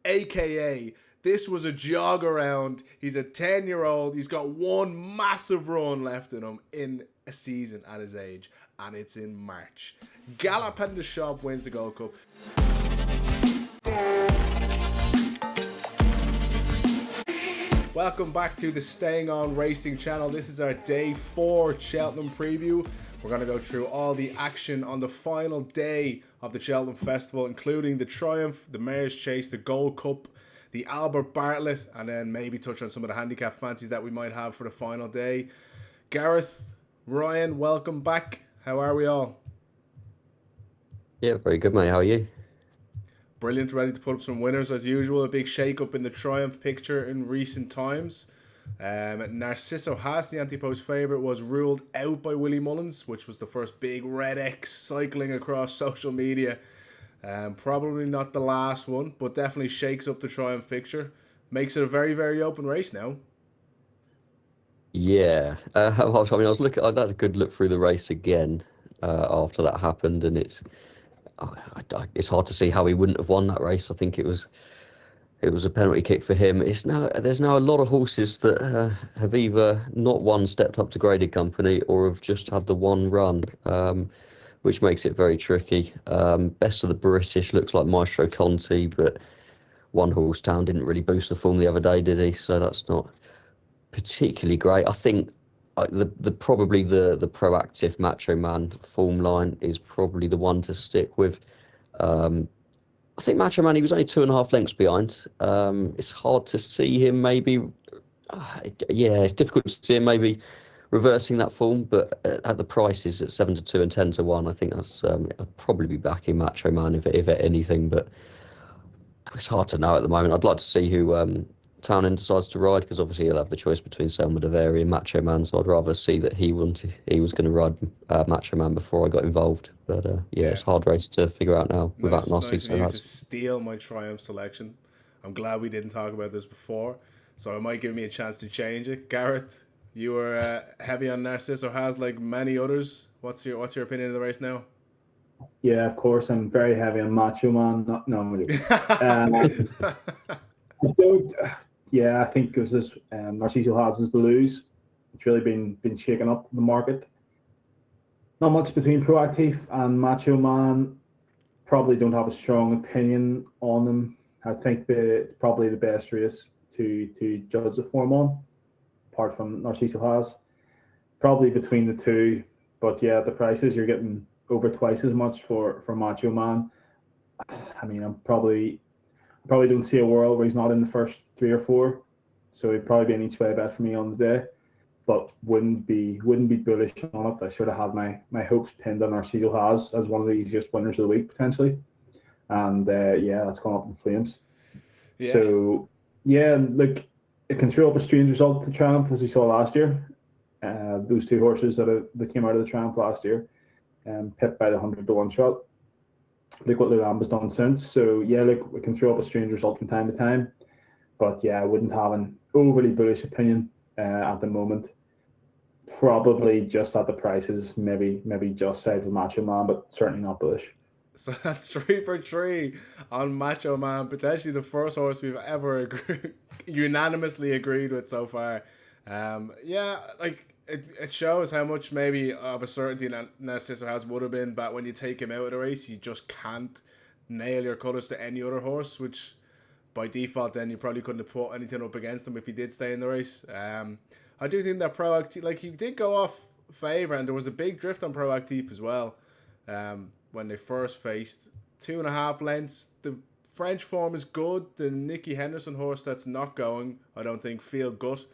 aka this was a jog around. He's a 10-year-old. He's got one massive run left in him in a season at his age, and it's in March. Gallop and the Shop wins the Gold Cup. Welcome back to the Staying On Racing channel. This is our day 4 Cheltenham preview. We're going to go through all the action on the final day of the Cheltenham Festival, including the Triumph, the Mayor's Chase, the Gold Cup, the Albert Bartlett, and then maybe touch on some of the handicap fancies that we might have for the final day. Gareth, Ryan, welcome back. How are we all? Yeah, very good, mate. How are you? Brilliant, ready to put up some winners as usual. A big shake-up in the Triumph picture in recent times. Narciso Haas, the anti-post favourite, was ruled out by Willie Mullins, which was the first big red X cycling across social media. Probably not the last one, but definitely shakes up the Triumph picture. Makes it a very, very open race now. Yeah, I was looking. I had a good look through the race again after that happened, and it's hard to see how he wouldn't have won that race. I think it was a penalty kick for him. There's now a lot of horses that have either not stepped up to graded company or have just had the one run, which makes it very tricky. Best of the British looks like Maestro Conti, but One Horse Town didn't really boost the form the other day, did he? So that's not particularly great. I think probably the proactive Macho Man form line is probably the one to stick with. I think Macho Man, he was only 2.5 lengths behind. It's hard to see him maybe. It's difficult to see him maybe reversing that form, but at the prices at 7-2 and 10-1, I think that's I'd probably be backing Macho Man if at anything, but it's hard to know at the moment. I'd like to see who Townend decides to ride, because obviously he'll have the choice between Selma de Vere and Macho Man, so I'd rather see that he was going to ride Macho Man before I got involved. But it's a hard race to figure out now without Nice of you to steal my Triumph selection. I'm glad we didn't talk about this before, so it might give me a chance to change it. Gareth, you were heavy on Narciso Haas like many others. What's your opinion of the race now? Yeah, of course, I'm very heavy on Macho Man. No, I'm really. I don't. Yeah, I think it was just Narciso Haas is the lose. It's really been shaken up the market. Not much between Proactive and Macho Man. Probably don't have a strong opinion on them. I think it's probably the best race to judge the form on, apart from Narciso Haas. Probably between the two, but yeah, the prices you're getting over twice as much for Macho Man. I mean, I probably don't see a world where he's not in the first 3 or 4, so he'd probably be an each way bet for me on the day, but wouldn't be bullish on it. I should have had my hopes pinned on Narciso Haas as one of the easiest winners of the week potentially, and that's gone up in flames. Yeah. So look, it can throw up a strange result to Triumph as we saw last year. Those 2 horses that came out of the Triumph last year, pipped by the 100-1 shot. Look what Luam has done since. So look, we can throw up a strange result from time to time, but I wouldn't have an overly bullish opinion at the moment. Probably just at the prices, maybe just side of Macho Man, but certainly not bullish. So that's 3 for 3 on Macho Man, potentially the first horse we've ever unanimously agreed with so far. It shows how much maybe of a certainty Narciso Haas would have been, but when you take him out of the race, you just can't nail your colours to any other horse, which by default then you probably couldn't have put anything up against him if he did stay in the race. I do think that Proactive, he did go off favour, and there was a big drift on Proactive as well when they first faced. 2.5 lengths. The French form is good. The Nicky Henderson horse that's not going, I don't think, Feel Gut.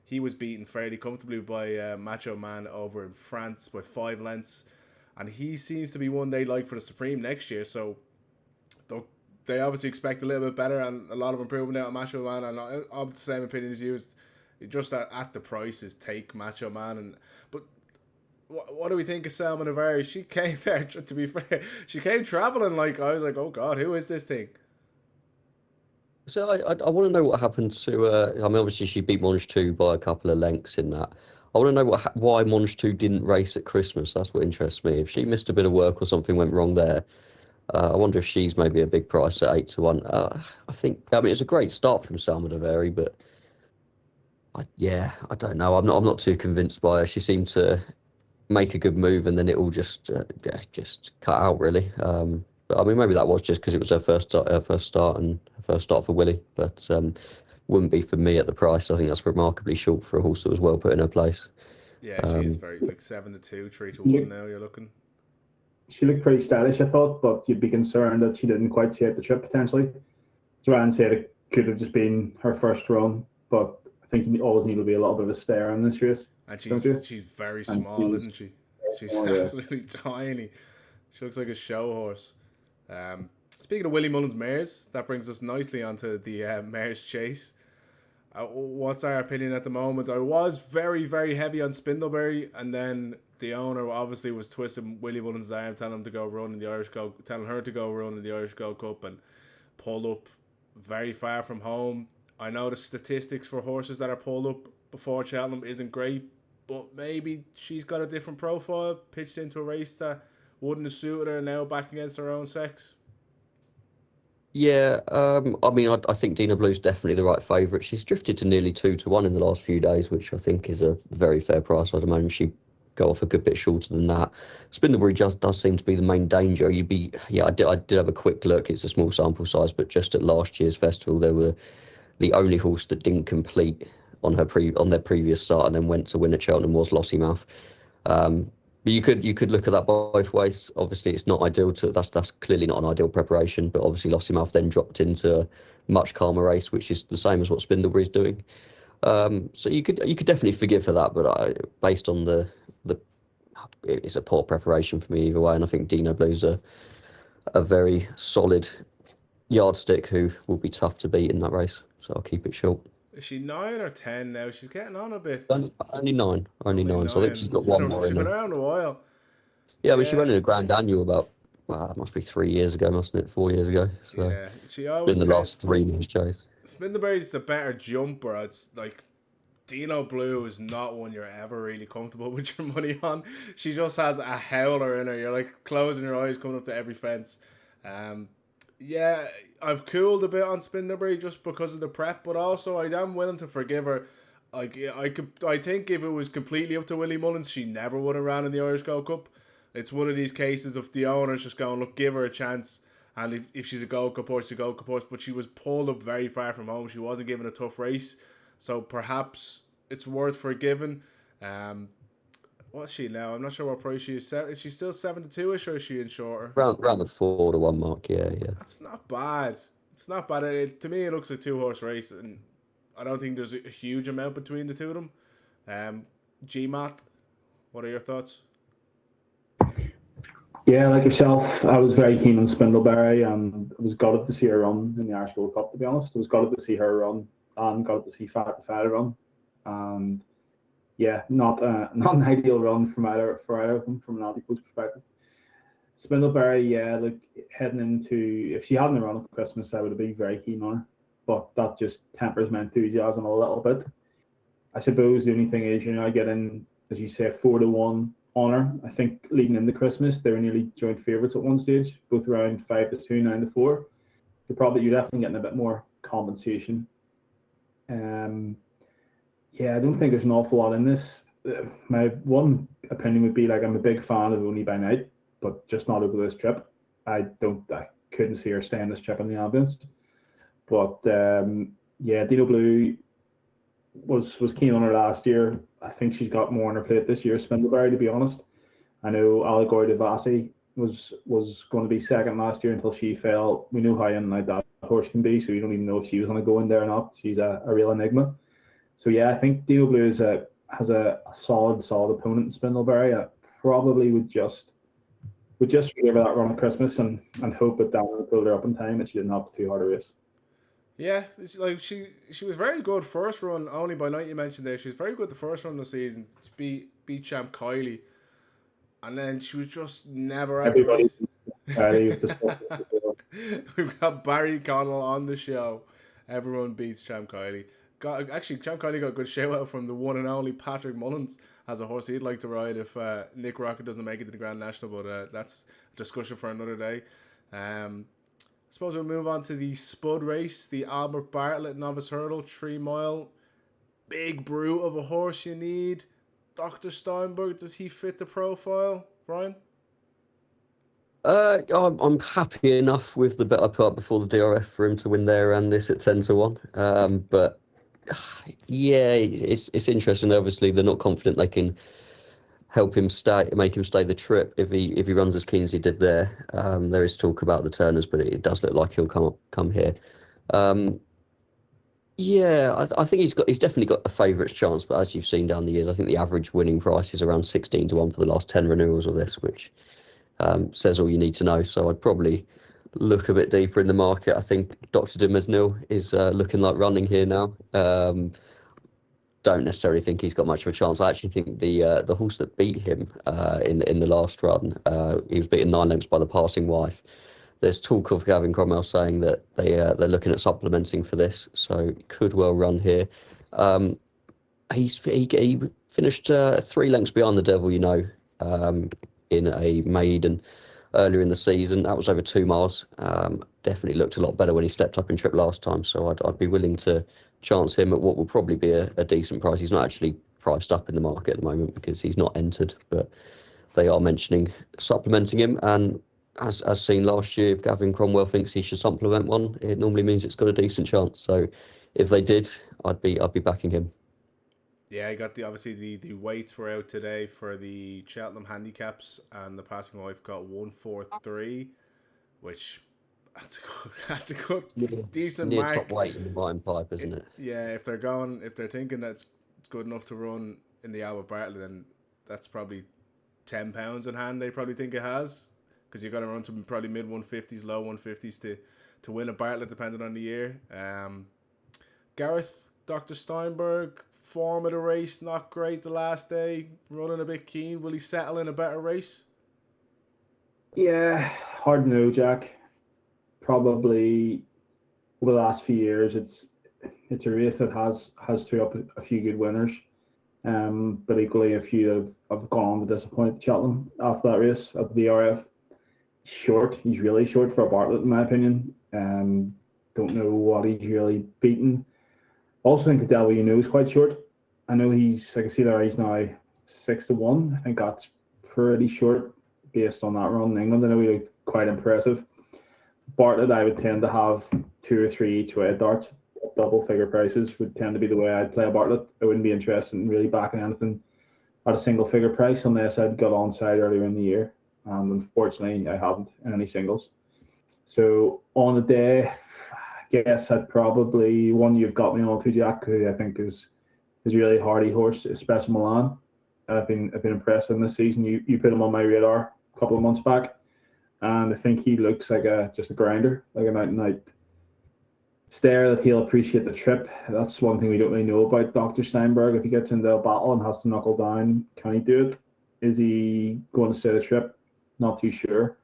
He was beaten fairly comfortably by Macho Man over in France by 5 lengths. And he seems to be one they like for the Supreme next year. So they obviously expect a little bit better and a lot of improvement out of Macho Man. And I'm the same opinion as you. Just at the prices, take Macho Man. But what do we think of Selma de Vere? She came there, to be fair. She came travelling I was like, oh God, who is this thing? So I want to know what happened to. Obviously she beat Monge 2 by a couple of lengths in that. I want to know why Monge 2 didn't race at Christmas. That's what interests me. If she missed a bit of work or something went wrong there, I wonder if she's maybe a big price at 8-1. I mean, it's a great start from Salma Deveri, but I don't know. I'm not too convinced by her. She seemed to make a good move and then it all just cut out really. But I mean, maybe that was just because it was her first start and her first start for Willie. But wouldn't be for me at the price. I think that's remarkably short for a horse that was well put in her place. Yeah, she is very like 7-2, 3-1 Look, now. You're looking. she looked pretty stylish, I thought, but you'd be concerned that she didn't quite see out the trip potentially. Joanne said it could have just been her first run, but I think you always need to be a little bit of a stare in this race, And don't you? she's very And small, isn't she? She's oh, yeah. absolutely tiny. She looks like a show horse. Speaking of Willie Mullins mares, that brings us nicely onto the mares chase. What's our opinion at the moment? I was very, very heavy on Spindleberry, and then the owner obviously was twisting Willie Mullins' arm, telling him to go run in the Irish Gold, telling her to go run in the Irish Gold Cup, and pulled up very far from home. I know the statistics for horses that are pulled up before Cheltenham isn't great, but maybe she's got a different profile, pitched into a race that wouldn't have suited her, now back against her own sex. Yeah, I mean, I think Dina Blue's definitely the right favourite. She's drifted to nearly 2-1 in the last few days, which I think is a very fair price. I'd imagine she'd go off a good bit shorter than that. Spindlebury just does seem to be the main danger. I did have a quick look. It's a small sample size, but just at last year's festival, they were the only horse that didn't complete on their previous start and then went to win at Cheltenham was Lossiemouth. But you could look at that both ways. Obviously, it's not ideal that's clearly not an ideal preparation. But obviously, Lossiemouth then dropped into a much calmer race, which is the same as what Spindlebury's doing. So you could definitely forgive for that. But based on the it's a poor preparation for me either way, and I think Dino Blue's a very solid yardstick who will be tough to beat in that race. So I'll keep it short. Is she 9 or 10 now? She's getting on a bit. Only nine, only Only nine. So I think she's 9. got one more She's in been her. around a while. Yeah, I mean, she Yeah, ran in a Grand Annual about, that must be 3 years ago, mustn't it? 4 years ago. So yeah. She it's always been the last 3 years chase. Spindleberry's the better jumper. It's like Dino Blue is not one you're ever really comfortable with your money on. She just has a howler in her. You're like closing your eyes coming up to every fence. Um, yeah, I've cooled a bit on Spindleberry just because of the prep, but also I am willing to forgive her. Like I think if it was completely up to Willie Mullins, she never would have ran in the Irish Gold Cup. It's one of these cases of the owners just going, look, give her a chance. And if she's a Gold Cup horse, she's a Gold Cup horse. But she was pulled up very far from home. She wasn't given a tough race. So perhaps it's worth forgiving. What's she now? I'm not sure what price she is. Is she still 7-2ish or is she in shorter? Round the 4-1 mark, yeah. That's not bad. It's not bad. To me, it looks like a 2-horse race, and I don't think there's a huge amount between the two of them. GMAT, what are your thoughts? Yeah, like yourself, I was very keen on Spindleberry, and I was gutted to see her run in the Irish Gold Cup. To be honest, I was gutted to see her run, and gutted to see Fat the Fat run, and yeah, not an ideal run for either of them from an anti-coach perspective. Spindleberry, yeah, look, heading into, if she hadn't run at Christmas, I would have been very keen on her, but that just tempers my enthusiasm a little bit. I suppose the only thing is, getting, as you say, 4-1 on her. I think leading into Christmas, they were nearly joint favourites at one stage, both around 5-2, 9-4. You're definitely getting a bit more compensation. Yeah, I don't think there's an awful lot in this. My one opinion would be like I'm a big fan of Only by Night, but just not over this trip. I couldn't see her staying this trip in the ambulance. But yeah, Dino Blue was keen on her last year. I think she's got more on her plate this year. Spindleberry, to be honest. I know Allegory de Vassi was going to be second last year until she fell. We know how unlike that horse can be, so you don't even know if she was going to go in there or not. She's a real enigma. So yeah, I think Dino Blue has a solid opponent in Spindleberry. I probably would just give her that run at Christmas and hope that Dan would pull her up in time that she didn't have too hard a race. Yeah, it's like she was very good first run. Only by Night you mentioned there, she was very good the first run of the season. Beat champ Kylie, and then she was just never at the race. We've got Barry Connell on the show. Everyone beats champ Kylie. Actually, champ Kylie got a good shout out from the one and only Patrick Mullins as a horse he'd like to ride if Nick Rocket doesn't make it to the Grand National. But that's a discussion for another day. I suppose we'll move on to the Spud race, the Albert Bartlett Novice Hurdle, 3 mile. Big brute of a horse you need. Dr. Steinberg, does he fit the profile, Brian? I'm happy enough with the bet I put up before the DRF for him to win there and this at 10-1. But yeah, it's interesting. Obviously, they're not confident they can help him make him stay the trip if he runs as keen as he did there. There is talk about the Turners, but it does look like he'll come here. Yeah, I think he's definitely got a favourites chance, but as you've seen down the years, I think the average winning price is around 16-1 for the last 10 renewals of this, which says all you need to know. So I'd probably look a bit deeper in the market. I think Dr. Dumasnil is looking like running here now. Don't necessarily think he's got much of a chance. I actually think the horse that beat him in the last run, he was beaten 9 lengths by the Passing Wife. There's talk of Gavin Cromwell saying that they're looking at supplementing for this, so could well run here. He finished 3 lengths behind the Devil, in a maiden earlier in the season. That was over 2 miles. Definitely looked a lot better when he stepped up in trip last time, so I'd be willing to chance him at what will probably be a decent price. He's not actually priced up in the market at the moment because he's not entered, but they are mentioning supplementing him. And as seen last year, if Gavin Cromwell thinks he should supplement one, it normally means it's got a decent chance. So if they did, I'd be backing him. Yeah, I got obviously the weights were out today for the Cheltenham handicaps, and the Passing Wife got 143, which that's a good decent Near mark. top weight in the Martin Pipe, isn't it? Yeah, if they're thinking that's good enough to run in the Albert Bartlett, then that's probably £10 in hand. They probably think it has, because you're gonna run to probably mid 150s, low 150s to win a Bartlett, depending on the year. Gareth, Dr. Steinberg, form of the race not great the last day, running a bit keen. Will he settle in a better race? Yeah, hard to know, Jack. Probably over the last few years, it's a race that has threw up a few good winners, but equally a few have gone on to disappoint Cheltenham after that race at the DRF. Short, he's really short for a Bartlett, in my opinion. Don't know what he's really beaten. Also think the Devil is quite short. I know I can see there he's now 6-1. I think that's pretty short based on that run in England. I know he looked quite impressive. Bartlett, I would tend to have 2 or 3 each way darts. Double figure prices would tend to be the way I'd play a Bartlett. I wouldn't be interested in really backing anything at a single figure price unless I'd got onside earlier in the year. And unfortunately, I haven't in any singles. So on the day, I guess I'd probably one you've got me on to, Jack, who I think is really hardy horse, Espresso Milan. I've been impressed with him this season. You put him on my radar a couple of months back, and I think he looks like just a grinder, like an out and out stare that he'll appreciate the trip. That's one thing we don't really know about Dr. Steinberg. If he gets into a battle and has to knuckle down, can he do it? Is he going to stay the trip? Not too sure.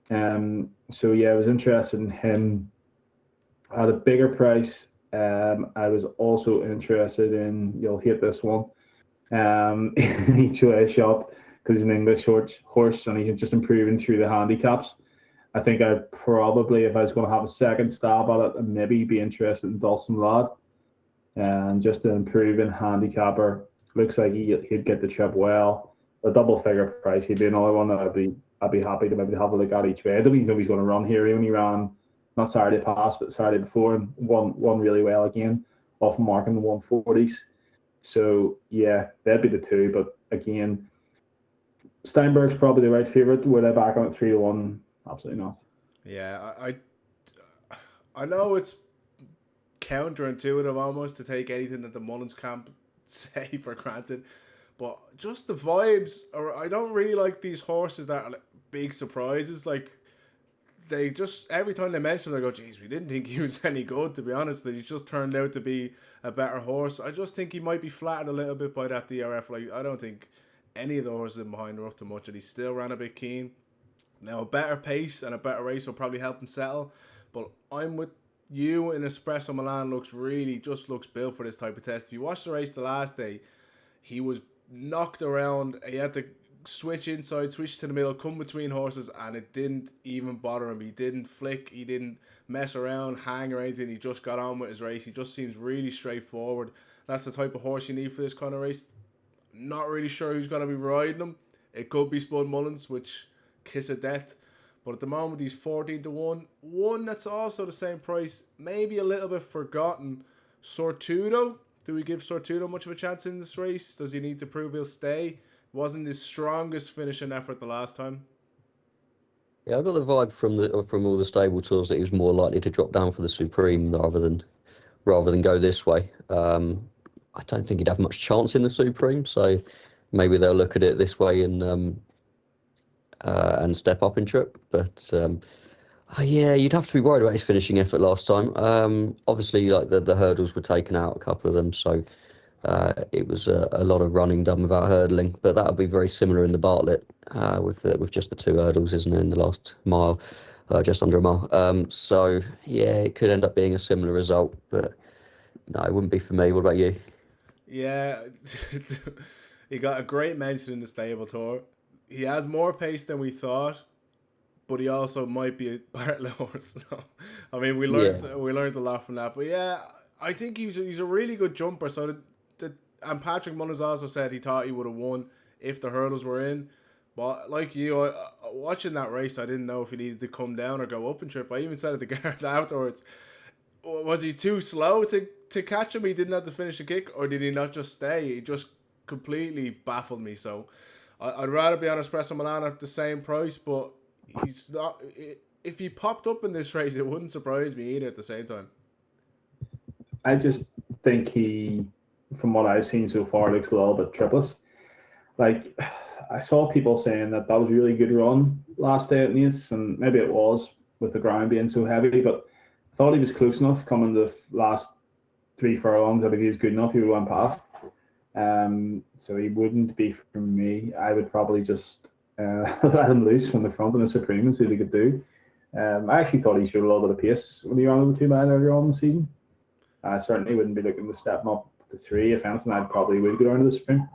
So yeah, I was interested in him at a bigger price. I was also interested in, you'll hate this one, each way shot, because he's an English horse and he's just improving through the handicaps. I think I'd probably, if I was going to have a second stab at it, and maybe be interested in Dawson Ladd, and just an improving handicapper. Looks like he'd get the trip well. A double figure price, he'd be another one that I'd be happy to maybe have a look at each way. I don't even know if he's going to run here. He only ran not Saturday past, but Saturday before, and won really well again, off marking the 140s. So yeah, that'd be the two. But again, Steinberg's probably the right favourite. Would I back him at 3-1? Absolutely not. Yeah, I know it's counterintuitive almost to take anything that the Mullins camp say for granted, but just the vibes. Or I don't really like these horses that are like big surprises. Like, they just, every time they mention them, they go, geez, we didn't think he was any good, to be honest. That he just turned out to be a better horse. I just think he might be flattered a little bit by that DRF. Like, I don't think any of the horses in behind are up to much, and he still ran a bit keen. Now, a better pace and a better race will probably help him settle, but I'm with you in Espresso Milan. Looks built for this type of test. If you watched the race the last day, he was knocked around. He had to switch inside, switch to the middle, come between horses, and it didn't even bother him. He didn't flick, he didn't mess around, hang or anything. He just got on with his race. He just seems really straightforward. That's the type of horse you need for this kind of race. Not really sure who's going to be riding him. It could be Spud Mullins, which kiss of death. But at the moment, he's 14 to 1. One that's also the same price, maybe a little bit forgotten. Sortudo. Do we give Sortudo much of a chance in this race? Does he need to prove he'll stay? Wasn't his strongest finishing effort the last time. Yeah, I got the vibe from all the stable tours that he was more likely to drop down for the Supreme rather than go this way. I don't think he'd have much chance in the Supreme, so maybe they'll look at it this way and step up in trip. But yeah, you'd have to be worried about his finishing effort last time. Obviously, like the hurdles were taken out, a couple of them, so it was a lot of running done without hurdling. But that'll be very similar in the Bartlett with just the 2 hurdles, isn't it, in the last mile, just under a mile. So yeah, it could end up being a similar result, but no, it wouldn't be for me. What about you? Yeah, he got a great mention in the stable tour. He has more pace than we thought, but he also might be a Bartlett horse. So, I mean, we learned a lot from that. But yeah, I think he's a really good jumper. So and Patrick Mullins also said he thought he would have won if the hurdles were in. But like you, watching that race, I didn't know if he needed to come down or go up and trip. I even said it to Gareth afterwards. Was he too slow to catch him? He didn't have to finish a kick, or did he not just stay? He just completely baffled me. So I'd rather be on Espresso Milan at the same price, but he's not. If he popped up in this race, it wouldn't surprise me either at the same time. I just think he, from what I've seen so far, looks a little bit tripless. Like, I saw people saying that was a really good run last day at Nice, and maybe it was with the ground being so heavy, but I thought he was close enough coming the last 3 furlongs. I think he was good enough. He would went past. So he wouldn't be for me. I would probably just let him loose from the front in the Supreme and see what he could do. I actually thought he showed a little bit of pace when he ran over 2 mile earlier on in the season. I certainly wouldn't be looking to step him up to 3. If anything, I probably would go down to the Supreme.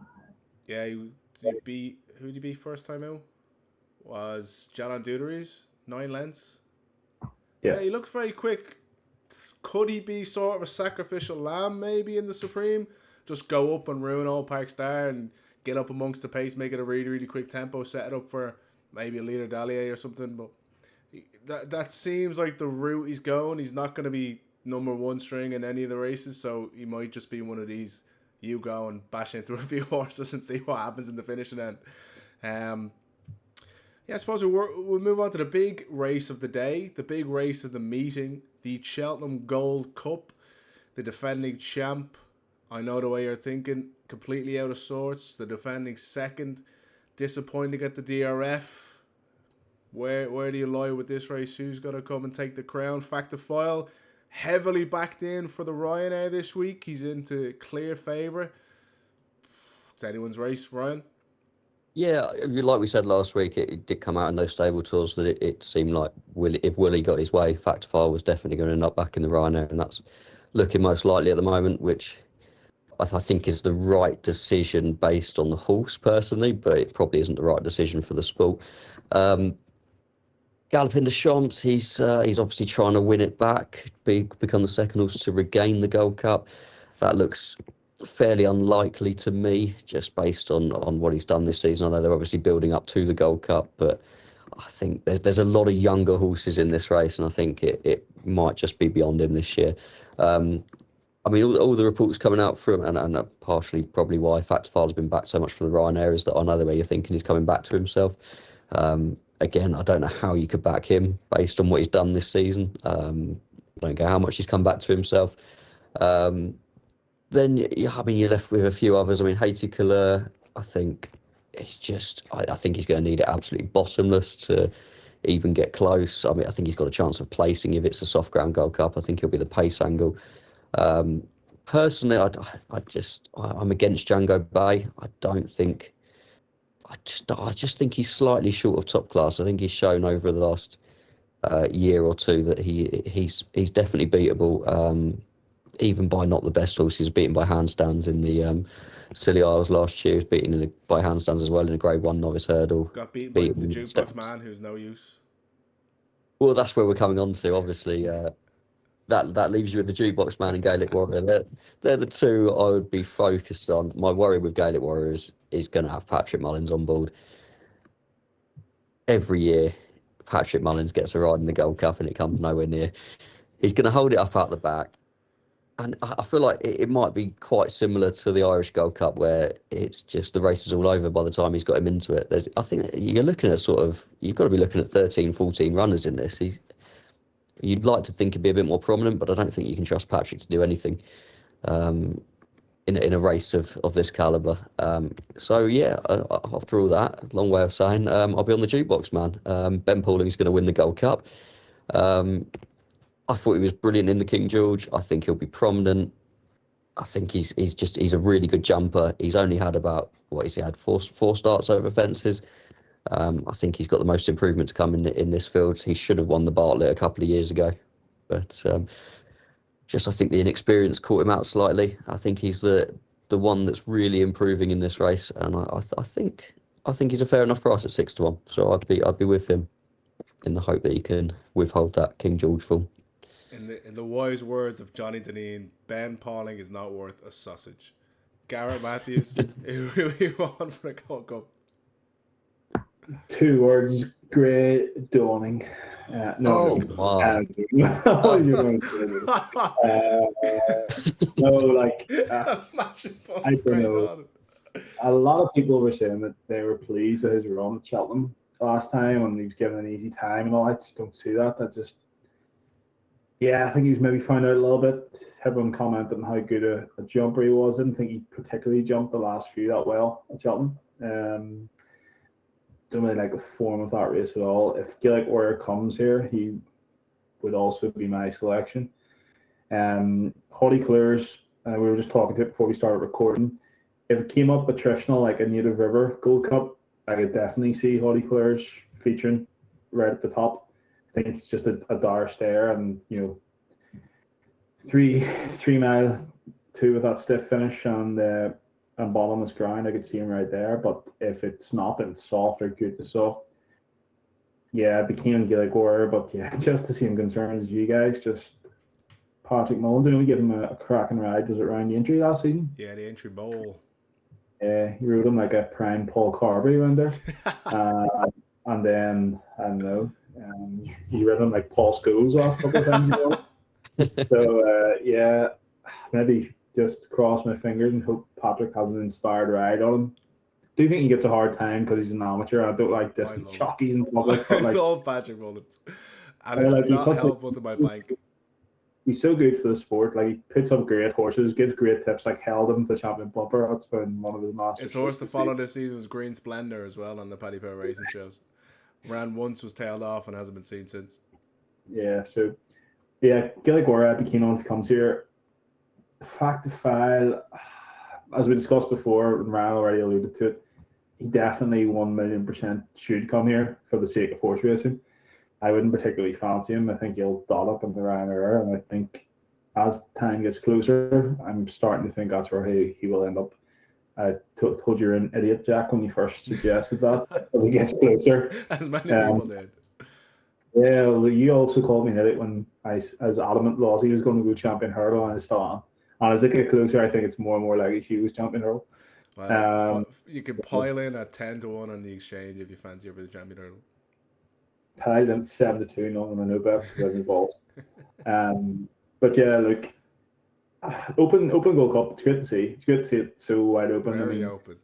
Yeah, who did he beat first time out? Was Jalan Duderies, 9 lengths. Yeah, he looked very quick. Could he be sort of a sacrificial lamb maybe in the Supreme? Just go up and ruin Old Park Star and get up amongst the pace, make it a really, really quick tempo, set it up for maybe a Leader Dalier or something. But that seems like the route he's going. He's not going to be number 1 string in any of the races, so he might just be one of these, you go and bash into a few horses and see what happens in the finishing end. Yeah, I suppose we'll move on to the big race of the day, the big race of the meeting, the Cheltenham Gold Cup, the defending champ. I know the way you're thinking, completely out of sorts. The defending second, disappointing at the DRF. Where do you lie with this race? Who's going to come and take the crown? Fact of file, heavily backed in for the Ryanair this week. He's into clear favourite. It's anyone's race, Ryan. Yeah, like we said last week, it did come out in those stable tours that it seemed like if Willie got his way, Fact of File was definitely going to end up back in the Ryanair, and that's looking most likely at the moment, which I think is the right decision based on the horse personally, but it probably isn't the right decision for the sport. Galopin de Champs, he's obviously trying to win it back, become the second horse to regain the Gold Cup. That looks fairly unlikely to me, just based on what he's done this season. I know they're obviously building up to the Gold Cup, but I think there's a lot of younger horses in this race, and I think it might just be beyond him this year. I mean, all the reports coming out from, and partially probably why Fact of File has been back so much for the Ryanair, is that I know the way you're thinking he's coming back to himself. Again, I don't know how you could back him based on what he's done this season. I don't care how much he's come back to himself. Then, I mean, you're left with a few others. I mean, Haiti Couleur, I think it's just, I think he's going to need it absolutely bottomless to even get close. I mean, I think he's got a chance of placing if it's a soft ground Gold Cup. I think he'll be the pace angle. Personally, I'm against Django Bay. I just think he's slightly short of top class. I think he's shown over the last year or two that he's definitely beatable. Even by not the best horses, beaten by handstands in Silly Isles last year. He was beaten by handstands as well in a Grade 1 novice hurdle. Got beaten by Beaten the in jukebox steps. man, who's no use. Well, that's where we're coming on to. Obviously, that leaves you with the jukebox man and Gaelic Warrior. They're the two I would be focused on. My worry with Gaelic Warriors is going to have Patrick Mullins on board. Every year, Patrick Mullins gets a ride in the Gold Cup and it comes nowhere near. He's going to hold it up out the back. And I feel like it might be quite similar to the Irish Gold Cup, where it's just the race is all over by the time he's got him into it. I think you're looking at you've got to be looking at 13, 14 runners in this. You'd like to think he'd be a bit more prominent, but I don't think you can trust Patrick to do anything in a race of this calibre. So yeah, after all that, long way of saying, I'll be on the jukebox man. Ben Pauling's going to win the Gold Cup. I thought he was brilliant in the King George. I think he'll be prominent. I think he's a really good jumper. He's only had four starts over fences. I think he's got the most improvement to come in this field. He should have won the Bartlett a couple of years ago, but I think the inexperience caught him out slightly. I think he's the one that's really improving in this race, and I think he's a fair enough price at 6-1. So I'd be with him in the hope that he can withhold that King George form. In the wise words of Johnny Deneen, Ben Pauling is not worth a sausage. Gareth Matthews, who we want for the Gold Cup? 2 words: great dawning. No, my. No, like I don't know. A lot of people were saying that they were pleased with his run at Cheltenham last time and he was given an easy time and all. I just don't see that. I think he was maybe found out a little bit. Everyone commented on how good a jumper he was. Didn't think he particularly jumped the last few that well at Cheltenham. Don't really like the form of that race at all. If Gaelic Warrior comes here, he would also be my selection. Haughty Clears, we were just talking to it before we started recording. If it came up attritional like a Native River Gold Cup, I could definitely see Haughty Clears featuring right at the top. I think it's just a dire stare, and 3 mile 2 with that stiff finish and bottomless ground, I could see him right there. But if it's not, if it's soft or good to soft, I'd be keen on Gaelic Warrior. But just the same concerns as you guys. Just Patrick Mullins, didn't we give him a cracking ride? Was it around the entry last season? Yeah, the entry bowl. He rode him like a prime Paul Carberry around there. And then, I don't know, he's ridden him like Paul Scholes last couple of times. So, maybe just cross my fingers and hope Patrick has an inspired ride on him. Do you think he gets a hard time because he's an amateur? I don't like this jockeys and public. I love Patrick Mullins. And it's not helpful to my bank. He's so good for the sport. Like, he puts up great horses, gives great tips, like held him to the champion bumper. That's been one of his masters. His horse to follow this season was Green Splendor as well on the Paddy Power racing shows. Ran once, was tailed off, and hasn't been seen since. Gaelic Warrior, I'd be keen on if he comes here. Fact to file, as we discussed before, and Ryan already alluded to it, he definitely 1,000,000% should come here for the sake of horse racing. I wouldn't particularly fancy him. I think he'll dot up in the Ryanair, and I think as time gets closer, I'm starting to think that's where he will end up. I told you you're an idiot, Jack, when you first suggested that. As it gets closer, as many people did. Yeah, well, you also called me an idiot when I as adamant was he was going to go champion hurdle, and I still am. And as it gets closer, I think it's more and more likely he was champion hurdle. Well, you can pile in at 10-1 on the exchange if you fancy over the champion hurdle. Pile in 7-2, not on the no bet because I'm balls. But look, open Gold Cup. It's good to see. It's good to see it so wide open. Very open.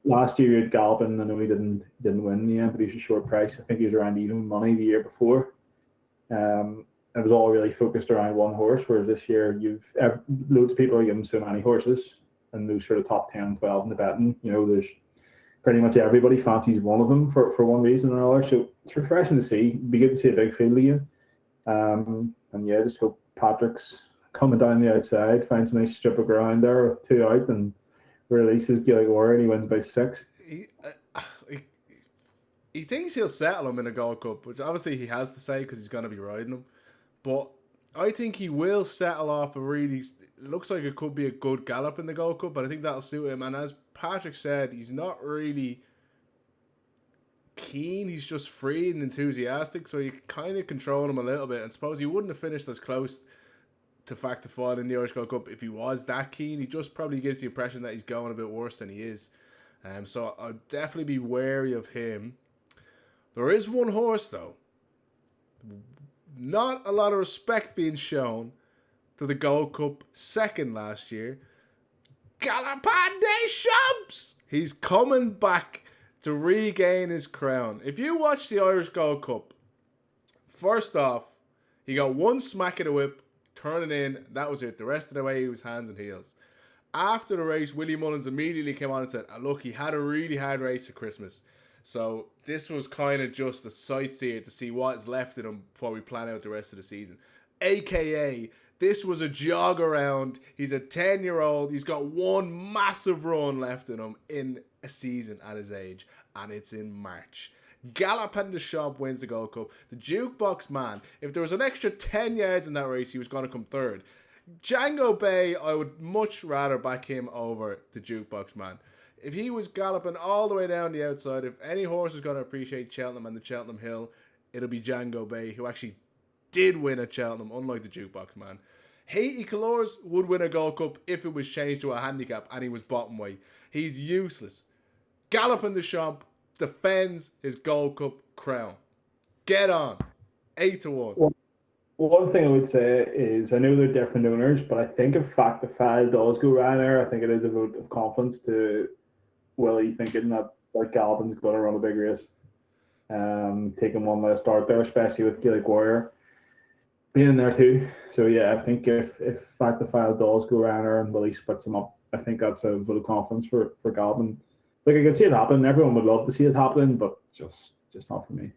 Last year he had Galpin. I know he didn't win in the end, but he was a short price. I think he was around even money the year before. It was all really focused around one horse, whereas this year loads of people are giving so many horses, and those sort of top 10, 12 in the betting. There's pretty much everybody fancies one of them for one reason or another. So it's refreshing to see. It'd be good to see a big field again. And just hope Patrick's coming down the outside, finds a nice strip of ground there with 2 out, and releases Gaelic Warrior, and he wins by 6. He thinks he'll settle him in a Gold Cup, which obviously he has to say because he's going to be riding him. But I think he will settle off a really. It looks like it could be a good gallop in the Gold Cup, but I think that'll suit him. And as Patrick said, he's not really keen. He's just free and enthusiastic, so you kind of control him a little bit. And suppose he wouldn't have finished as close to fact to fall in the Irish Gold Cup if he was that keen. He just probably gives the impression that he's going a bit worse than he is. So I'd definitely be wary of him. There is one horse though. Not a lot of respect being shown to the Gold Cup second last year. Galopin des Champs! He's coming back to regain his crown. If you watch the Irish Gold Cup, first off, he got one smack of the whip, turning in, that was it. The rest of the way he was hands and heels. After the race, Willie Mullins immediately came on and said, look, he had a really hard race at Christmas. So this was kind of just a sightseer to see what is left in him before we plan out the rest of the season. AKA, this was a jog around. He's a 10-year-old. He's got one massive run left in him in a season at his age, and it's in March. Galopin des Champs wins the Gold Cup. The Jukebox Man, if there was an extra 10 yards in that race, he was going to come third. Django Bay, I would much rather back him over the Jukebox Man. If he was galloping all the way down the outside, if any horse is going to appreciate Cheltenham and the Cheltenham Hill, it'll be Django Bay, who actually did win at Cheltenham, unlike the Jukebox Man. Haiti Colors would win a Gold Cup if it was changed to a handicap and he was bottom weight. He's useless. Galopin des Champs defends his Gold Cup crown. Get on. 8-1. Well, one thing I would say is I know they're different owners, but I think if Fact the File does go Ryanair, I think it is a vote of confidence to Willie thinking that Galopin's going to run a big race. Taking one last start there, especially with Gaelic Warrior being in there too. So yeah, I think if Fact the File does go Ryanair and Willie splits him up, I think that's a vote of confidence for Galopin. Like I can see it happen. Everyone would love to see it happen, but just not for me.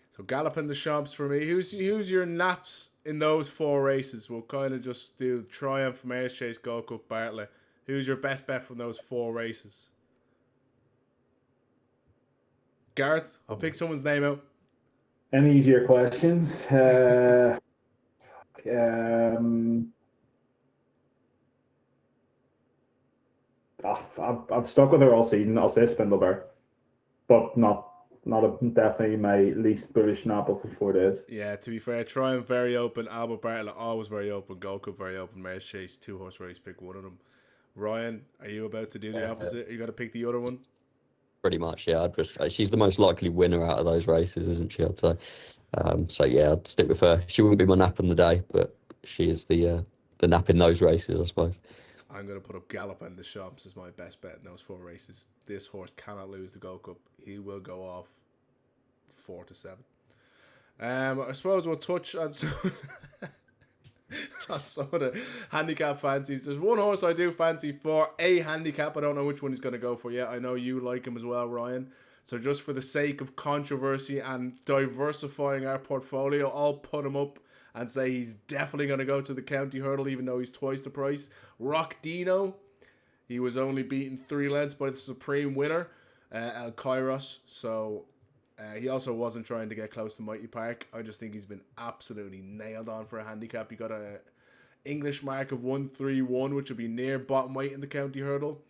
So Galopin des Champs for me. Who's your naps in those 4 races? We'll kind of just do Triumph, Mayor's Chase, Gold Cup, Bartlett. Who's your best bet from those 4 races? Gareth, I'll pick someone's name out. Any easier questions? I've stuck with her all season. I'll say Spindlebear, but definitely my least bullish apple for 4 days. Yeah, to be fair, Triumph very open, Albert Bartlett always very open, Gold Cup very open, Mayor's Chase 2-horse race, pick one of them. Ryan, are you about to do the opposite? Are you going to pick the other one? Pretty much, yeah. She's the most likely winner out of those races, isn't she? I'd say. So yeah, I'd stick with her. She wouldn't be my nap on the day, but she is the nap in those races, I suppose. I'm going to put up Galopin des Champs as my best bet in those 4 races. This horse cannot lose the Gold Cup. He will go off 4-7. I suppose we'll touch on some of the handicap fancies. There's one horse I do fancy for a handicap. I don't know which one he's going to go for yet. I know you like him as well, Ryan. So just for the sake of controversy and diversifying our portfolio, I'll put him up and say he's definitely going to go to the county hurdle, even though he's twice the price. Rock Dino, he was only beaten 3 lengths by the supreme winner, El Kairos. So he also wasn't trying to get close to Mighty Park. I just think he's been absolutely nailed on for a handicap. He got a English mark of 131, which would be near bottom weight in the county hurdle.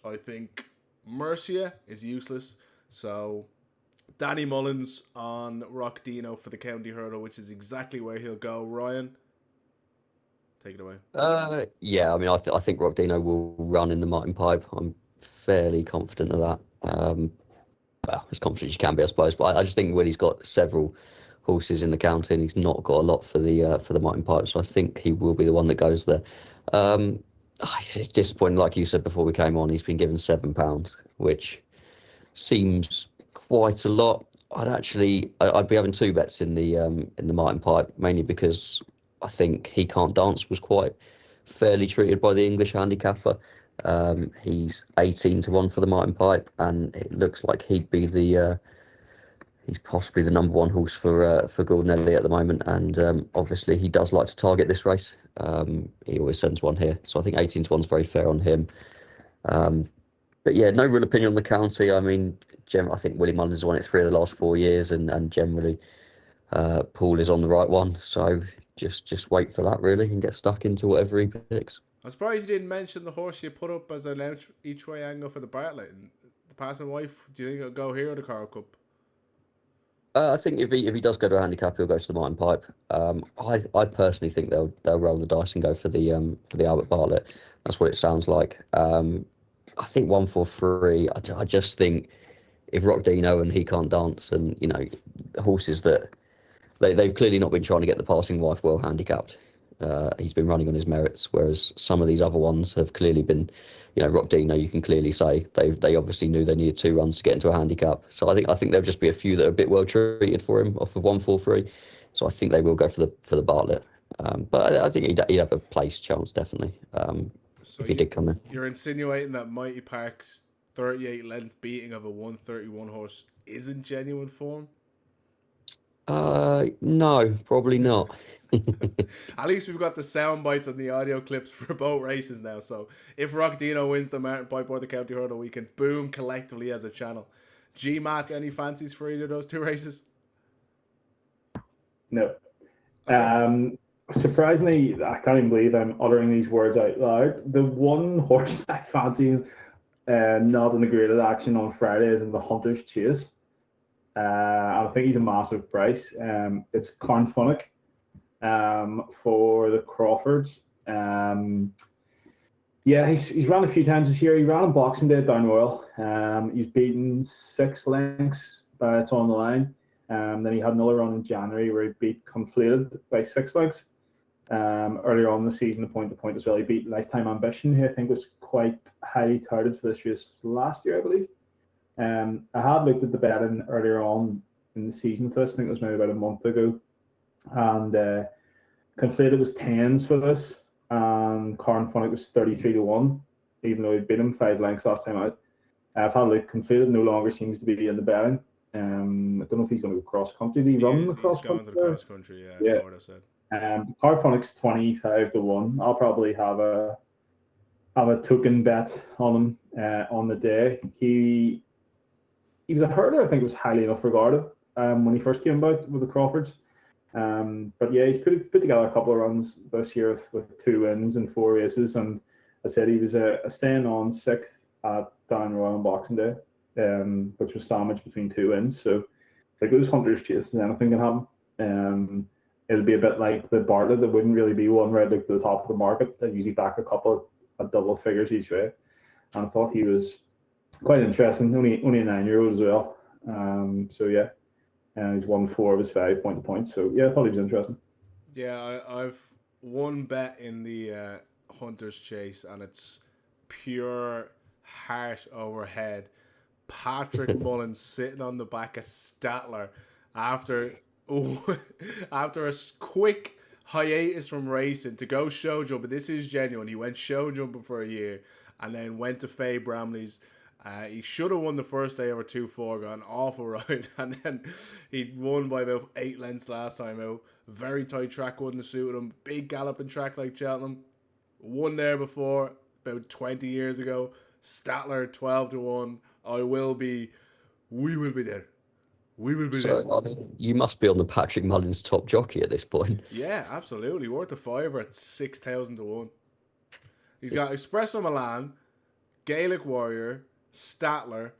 I think Mercia is useless. So Danny Mullins on Rock Dino for the county hurdle, which is exactly where he'll go. Ryan, take it away. Yeah, I mean, I think Rock Dino will run in the Martin Pipe. I'm fairly confident of that. Well, as confident as you can be, I suppose. But I just think Willie's got several horses in the county, and he's not got a lot for the Martin Pipe. So I think he will be the one that goes there. It's disappointing, like you said before we came on. He's been given £7, which seems quite a lot. I'd be having 2 bets in the Martin Pipe, mainly because I think He Can't Dance was quite fairly treated by the English handicapper. He's 18-1 for the Martin Pipe, and it looks like he'd be he's possibly the number 1 horse for Gordon Elliott at the moment, and obviously he does like to target this race. He always sends one here, so I think 18-1 is very fair on him. But yeah, no real opinion on the county. I mean, I think Willie Mullins has won it 3 of the last 4 years, and generally Paul is on the right one. So just wait for that really and get stuck into whatever he picks. I'm surprised you didn't mention the horse you put up as an each way angle for the Bartlett. And the Passing Wife, do you think it'll go here or the Carl Cup? I think if he does go to a handicap, he'll go to the Martin Pipe. I personally think they'll roll the dice and go for the Albert Bartlett. That's what it sounds like. I think 143. I just think if Rock Dino and He Can't Dance and horses that they've clearly not been trying to get the Passing Wife well handicapped. He's been running on his merits, whereas some of these other ones have clearly been, Rock Dino. You can clearly say they obviously knew they needed 2 runs to get into a handicap. So I think there'll just be a few that are a bit well treated for him off of 143. So I think they will go for the Bartlett. But I think he'd have a place chance definitely So if he did come in. You're insinuating that Mighty Park's 38 length beating of a 131 horse isn't genuine form? No, probably not. At least we've got the sound bites and the audio clips for both races now. So if Rock Dino wins the Martin Pipe or the County Hurdle, we can boom collectively as a channel. Matt, any fancies for either of those 2 races? No. Okay. Surprisingly, I can't even believe I'm uttering these words out loud. The one horse I fancy not in the graded action on Friday is in the Hunter's Chase. I think he's a massive price. It's Clonfunnick for the Crawfords. He's run a few times this year. He ran on Boxing Day at Down Royal. He's beaten 6 lengths, but it's on the line. Then he had another run in January where he beat Conflated by 6 lengths. Earlier on in the season, the point to point as well. He beat Lifetime Ambition, who I think was quite highly touted for this race last year, I believe. I had looked at the betting earlier on in the season for this. I think it was maybe about a month ago. And Conflated was 10s for this. And Clonfunnick was 33-1, even though he beat him 5 lengths last time out. I've had a look. Conflated no longer seems to be in the betting. I don't know if he's going to go cross country. Did he run the cross country? He's going to the cross country, yeah. Lord, I said. Clonfunnick's 25-1. I'll probably have a token bet on him on the day. He was a hurdler. I think it was highly enough regarded when he first came about with the Crawfords. But yeah, he's put together a couple of runs this year with 2 wins and 4 races. And I said he was a staying on 6th at Down Royal on Boxing Day, which was sandwiched between 2 wins. So like those Hunters Chases, anything can happen. It'll be a bit like the Bartlett. There wouldn't really be one right like the top of the market. They usually back a couple of double figures each way. And I thought he was quite interesting. Only a 9-year-old as well. So yeah, and he's won 4 of his 5 point to point. So yeah, I thought he was interesting. Yeah, I've one bet in the Hunter's Chase, and it's pure heart over head. Patrick Mullins sitting on the back of Statler after a quick hiatus from racing to go show jumping. This is genuine. He went show jumping for a year and then went to Faye Bramley's. He should have won the first day over 2-4, got an awful ride, and then he won by about 8 lengths last time out. Very tight track, wouldn't suit him. Big galloping track like Cheltenham. Won there before, about 20 years ago. Statler 12-1. We will be there. We will be there. So, I mean, you must be on the Patrick Mullins top jockey at this point. Yeah, absolutely. Worth a fiver at 6,000-1. He's got Espresso Milan, Gaelic Warrior, Statler.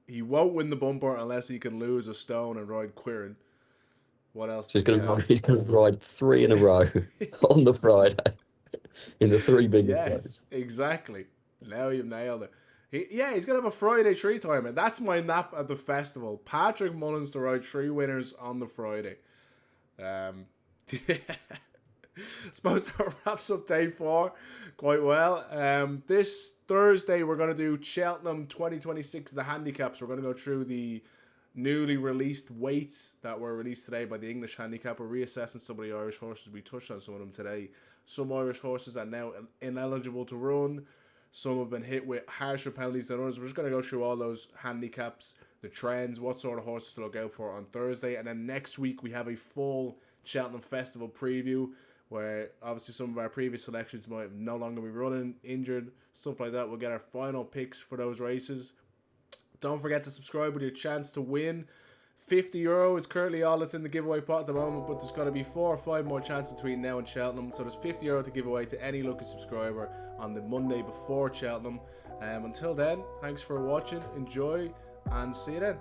He won't win the bumper unless he can lose a stone and ride Quirin. What else? So he's going to ride 3 in a row on the Friday in the 3 biggest Yes, races. exactly. Now you've nailed it. He's going to have a Friday 3 timer. That's my nap at the festival. Patrick Mullins to ride 3 winners on the Friday. Suppose that wraps up day 4 quite well. This Thursday, we're going to do Cheltenham 2026, the handicaps. We're going to go through the newly released weights that were released today by the English handicap. We're reassessing some of the Irish horses. We touched on some of them today. Some Irish horses are now ineligible to run. Some have been hit with harsher penalties than others. We're just going to go through all those handicaps, the trends, what sort of horses to look out for on Thursday. And then next week, we have a full Cheltenham Festival preview where obviously some of our previous selections might no longer be running, injured, stuff like that. We'll get our final picks for those races. Don't forget to subscribe with your chance to win €50 is currently all that's in the giveaway pot at the moment, but there's got to be 4 or 5 more chances between now and Cheltenham. So there's €50 to give away to any lucky subscriber on the Monday before Cheltenham. Until then, thanks for watching, enjoy, and see you then.